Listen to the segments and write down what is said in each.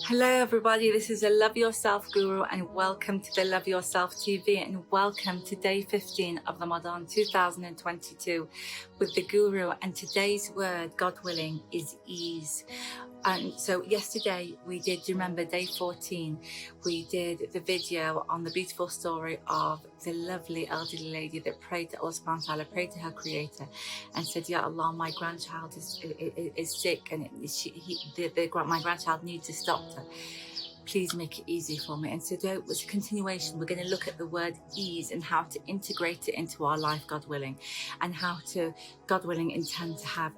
Hello everybody, this is the Love Yourself Guru and welcome to the Love Yourself TV and welcome to day 15 of Ramadan 2022 with the Guru, and today's word, God willing, is ease. And so yesterday we did, remember, day 14, we did the video on the beautiful story of the lovely elderly lady that prayed to Allah subhanahu wa ta'ala, prayed to her creator and said, Ya Allah, my grandchild is sick and my grandchild needs a doctor. Please make it easy for me. And so it was a continuation. We're going to look at the word ease and how to integrate it into our life, God willing, and how to, God willing, intend to have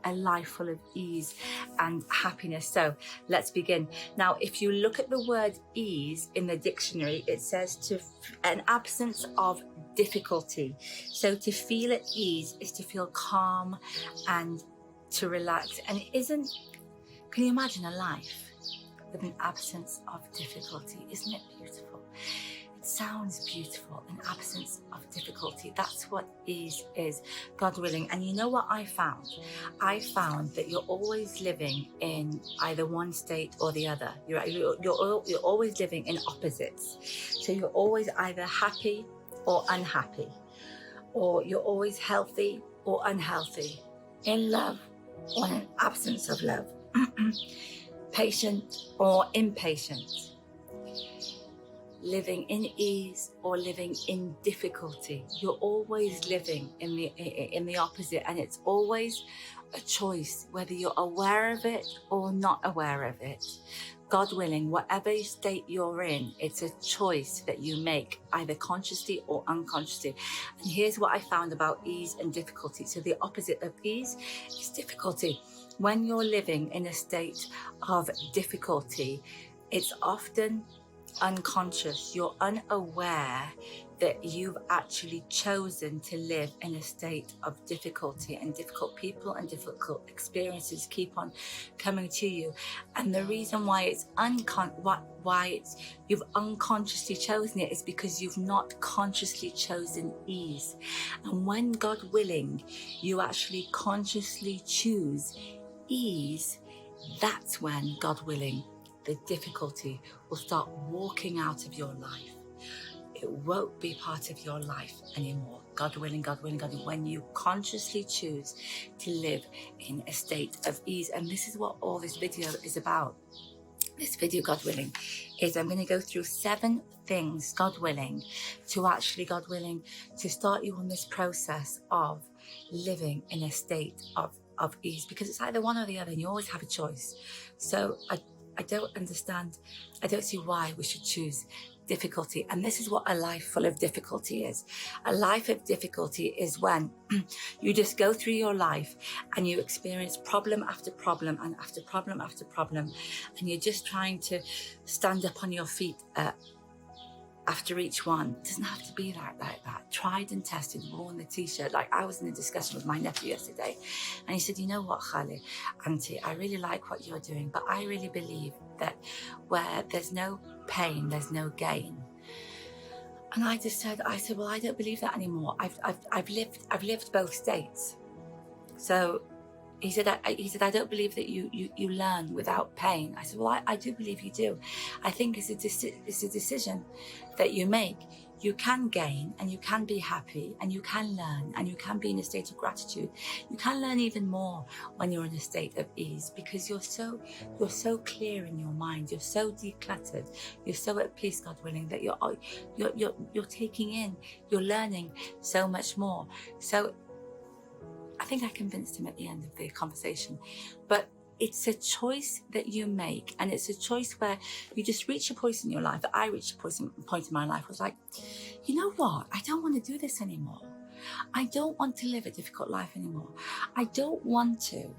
a life full of ease and happiness. So let's begin. Now, if you look at the word ease in the dictionary, it says an absence of difficulty. So to feel at ease is to feel calm and to relax. And can you imagine a life with an absence of difficulty? Isn't it beautiful? It sounds beautiful, an absence of difficulty. That's what ease is, God willing. And you know what I found? I found that you're always living in either one state or the other. You're always living in opposites. So you're always either happy or unhappy, or you're always healthy or unhealthy, in love or in absence of love, patient or impatient, living in ease or living in difficulty. You're always living in the opposite, and it's always a choice whether you're aware of it or not aware of it. God willing, whatever state you're in, it's a choice that you make, either consciously or unconsciously. And here's what I found about ease and difficulty. So the opposite of ease is difficulty. When you're living in a state of difficulty, it's often unconscious. You're unaware that you've actually chosen to live in a state of difficulty, and difficult people and difficult experiences keep on coming to you. And the reason why you've unconsciously chosen it is because you've not consciously chosen ease. And when, God willing, you actually consciously choose ease, that's when, God willing, the difficulty will start walking out of your life. It won't be part of your life anymore. God willing, God willing, God willing, when you consciously choose to live in a state of ease. And this is what all this video is about. This video, God willing, is I'm going to go through 7 things, God willing, to actually, God willing, to start you on this process of living in a state of ease, because it's either one or the other and you always have a choice. So I don't understand, I don't see why we should choose difficulty. And this is what a life full of difficulty is. A life of difficulty is when you just go through your life and you experience problem after problem and after problem after problem, and you're just trying to stand up on your feet after each one. It doesn't have to be like that. Tried and tested, worn the t-shirt. Like, I was in a discussion with my nephew yesterday, and he said, you know what, Khali, Auntie, I really like what you're doing, but I really believe that where there's no pain, there's no gain. And I said, well, I don't believe that anymore. I've lived both states. So he said, I don't believe that you learn without pain. I said, well, I do believe you do. I think it's a decision that you make. You can gain and you can be happy and you can learn and you can be in a state of gratitude. You can learn even more when you're in a state of ease, because you're so clear in your mind. You're so decluttered. You're so at peace, God willing, that you're taking in, you're learning so much more. So I think I convinced him at the end of the conversation, but it's a choice that you make, and it's a choice where you just reach a point in your life. I reached a point in my life. I was like, you know what? I don't want to do this anymore. I don't want to live a difficult life anymore. I don't want to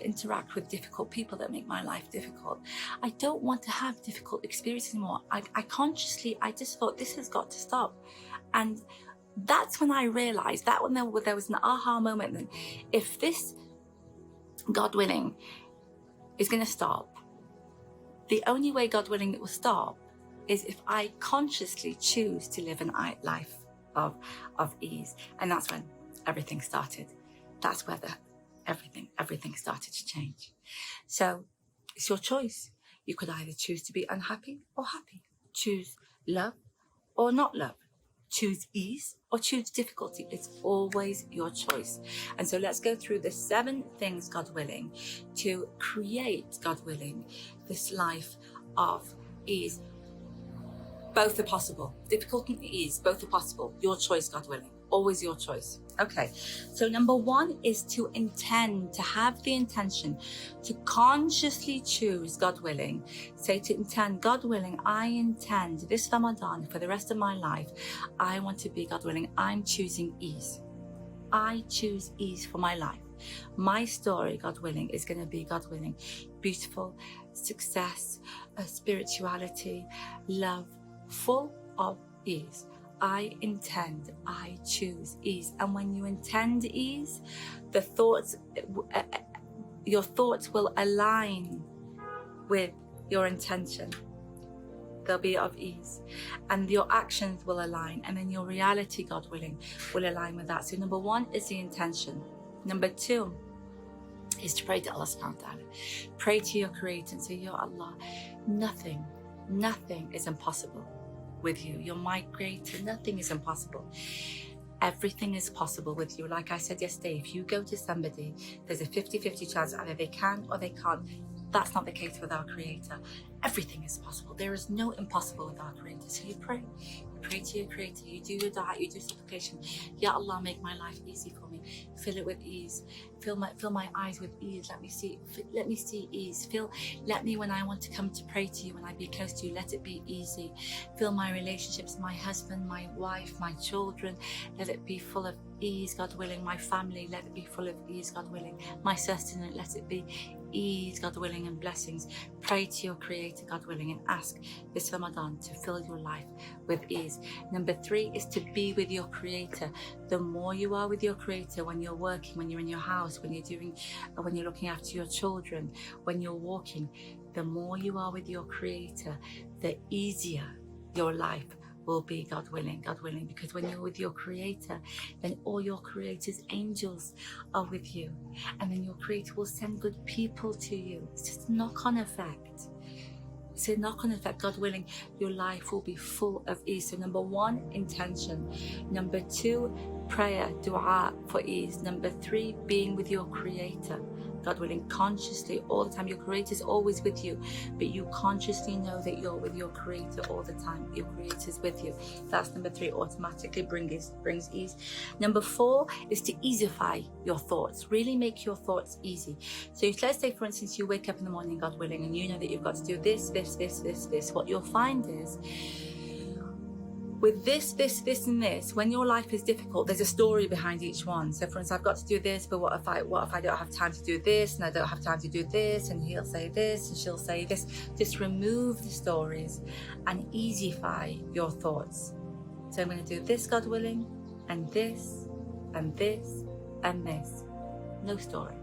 interact with difficult people that make my life difficult. I don't want to have difficult experiences anymore. I just thought, this has got to stop. And that's when I realized, that when there was an aha moment, then if this, God willing, is going to stop, the only way, God willing, it will stop is if I consciously choose to live a life of ease. And that's when everything started. That's where everything started to change. So It's your choice. You could either choose to be unhappy or happy. Choose love or not love. Choose ease or choose difficulty. It's always your choice. And so let's go through the 7 things, God willing, to create, God willing, this life of ease. Both are possible. Difficult and ease, both are possible. Your choice, God willing. Always your choice. Okay, so number 1 is to intend, to have the intention, to consciously choose, God willing. Say to intend, God willing, I intend this Ramadan for the rest of my life. I want to be, God willing, I'm choosing ease. I choose ease for my life. My story, God willing, is going to be, God willing, beautiful, success, spirituality, love, full of ease. I intend, I choose ease. And when you intend ease, the thoughts, your thoughts will align with your intention. They'll be of ease. And your actions will align. And then your reality, God willing, will align with that. So number 1 is the intention. Number 2 is to pray to Allah subhanahu wa ta'ala. Pray to your Creator and say, Ya Allah, nothing is impossible with you. You're my Creator. Nothing is impossible. Everything is possible with you. Like I said yesterday, if you go to somebody, there's a 50-50 chance either they can or they can't. That's not the case with our Creator. Everything is possible. There is no impossible with our Creator. So you pray to your Creator. You do your dua, you do supplication. Ya Allah, make my life easy for me. Fill it with ease. Fill my eyes with ease. Let me see ease. Let me, when I want to come to pray to you, when I be close to you, let it be easy. Fill my relationships, my husband, my wife, my children, let it be full of ease, God willing. My family, let it be full of ease, God willing. My sustenance, let it be ease, God willing, and blessings. Pray to your Creator, God willing, and ask this Ramadan to fill your life with ease. Number 3 is to be with your Creator. The more you are with your Creator, when you're working, when you're in your house, when you're looking after your children, when you're walking, the more you are with your Creator, the easier your life will be, God willing, because when you're with your Creator, then all your Creator's angels are with you, and then your Creator will send good people to you. It's just a knock-on effect. It's a knock-on effect. God willing, your life will be full of ease. So number 1, intention. Number 2, prayer, dua for ease. Number 3, being with your Creator. God willing, consciously all the time. Your Creator is always with you, but you consciously know that you're with your Creator all the time. Your Creator is with you. That's number 3, automatically brings ease. Number 4 is to easify your thoughts. Really make your thoughts easy. So let's say, for instance, you wake up in the morning, God willing, and you know that you've got to do this. What you'll find is, with this, and this, when your life is difficult, there's a story behind each one. So for instance, I've got to do this, but what if I don't have time to do this, and I don't have time to do this, and he'll say this, and she'll say this. Just remove the stories and easify your thoughts. So I'm going to do this, God willing, and this, and this, and this. No story.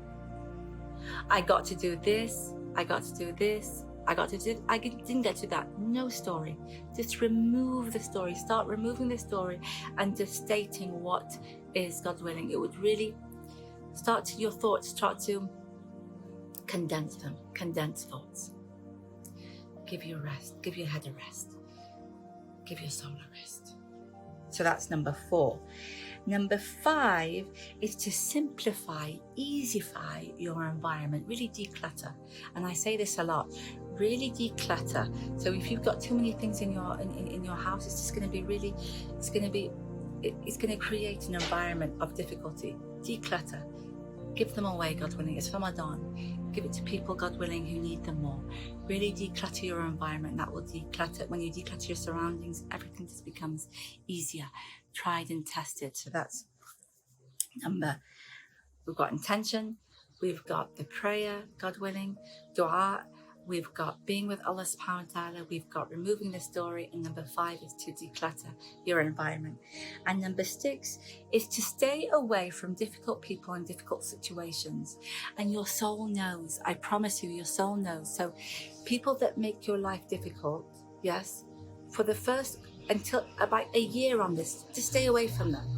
I got to do this, I got to do this, I didn't get to that. No story. Just remove the story. Start removing the story and just stating what is, God willing. It would really your thoughts start to condense them. Condense thoughts. Give your rest. Give your head a rest. Give your soul a rest. So that's number 4. Number 5 is to simplify, easify your environment. Really declutter. And I say this a lot. Really declutter. So if you've got too many things in your house, it's just going to be really, it's going to create an environment of difficulty. Declutter. Give them away, God willing. It's Ramadan. Give it to people, God willing, who need them more. Really declutter your environment. That will declutter. When you declutter your surroundings, everything just becomes easier. Tried and tested. So that's we've got intention. We've got the prayer, God willing, dua. We've got being with Allah subhanahu wa ta'ala. We've got removing the story. And number 5 is to declutter your environment. And number 6 is to stay away from difficult people and difficult situations. And your soul knows. I promise you, your soul knows. So people that make your life difficult, yes, for the first, until about a year on this, just stay away from them.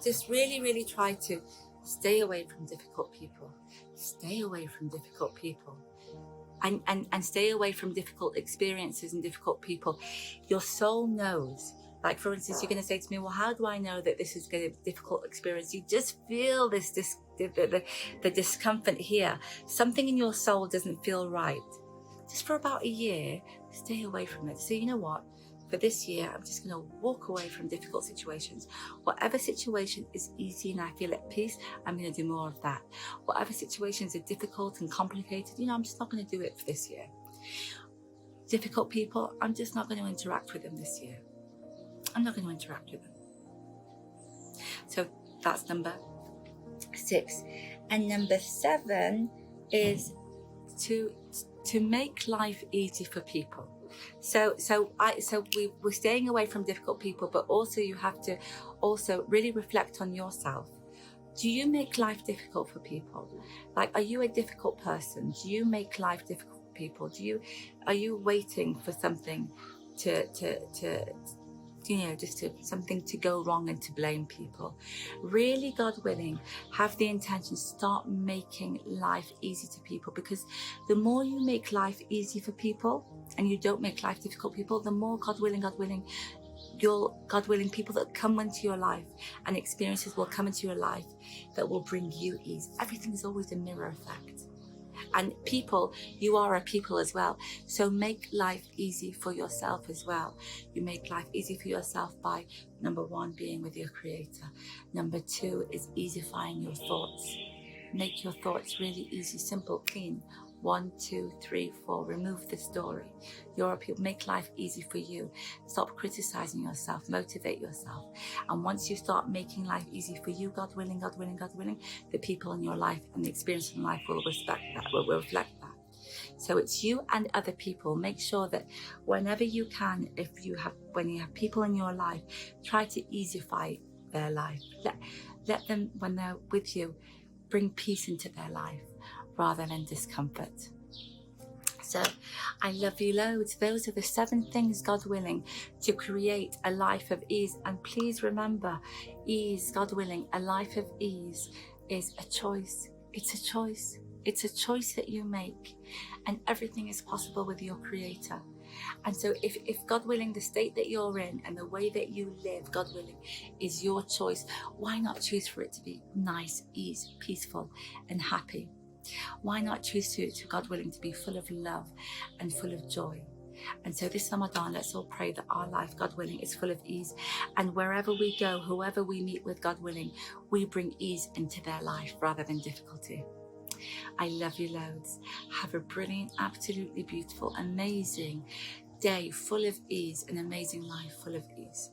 Just really, really try to stay away from difficult people. Stay away from difficult people. and stay away from difficult experiences and difficult people. Your soul knows. Like, for instance, you're going to say to me, well, how do I know that this is going to be a difficult experience? You just feel the discomfort here. Something in your soul doesn't feel right. Just for about a year, stay away from it. So you know what? For this year, I'm just going to walk away from difficult situations. Whatever situation is easy and I feel at peace, I'm going to do more of that. Whatever situations are difficult and complicated, I'm just not going to do it for this year. Difficult people, I'm just not going to interact with them this year. I'm not going to interact with them. So that's number 6. And number 7 is to make life easy for people. So we're staying away from difficult people, but also you have to also really reflect on yourself. Do you make life difficult for people? Like, are you a difficult person? Do you make life difficult for people? Are you waiting for something something to go wrong and to blame people? Really, God willing, have the intention, start making life easy to people, because the more you make life easy for people and you don't make life difficult for people, the more God willing, people that come into your life and experiences will come into your life that will bring you ease. Everything is always a mirror effect. And people, you are a people as well. So make life easy for yourself as well. You make life easy for yourself by, number 1, being with your Creator. Number 2 is easifying your thoughts. Make your thoughts really easy, simple, clean. 1, 2, 3, 4. Remove the story. You're a people. Make life easy for you. Stop criticizing yourself. Motivate yourself. And once you start making life easy for you, God willing, the people in your life and the experience in life will respect that, will reflect that. So it's you and other people. Make sure that whenever you can, when you have people in your life, try to easify their life. Let them, when they're with you, bring peace into their life rather than discomfort. So I love you loads. Those are the 7 things, God willing, to create a life of ease. And please remember, ease, God willing, a life of ease is a choice. It's a choice. It's a choice that you make, and everything is possible with your Creator. And so if God willing, the state that you're in and the way that you live, God willing, is your choice, why not choose for it to be nice, ease, peaceful and happy? Why not choose to God willing, to be full of love and full of joy? And so this Ramadan, let's all pray that our life, God willing, is full of ease. And wherever we go, whoever we meet with, God willing, we bring ease into their life rather than difficulty. I love you loads. Have a brilliant, absolutely beautiful, amazing day full of ease, an amazing life full of ease.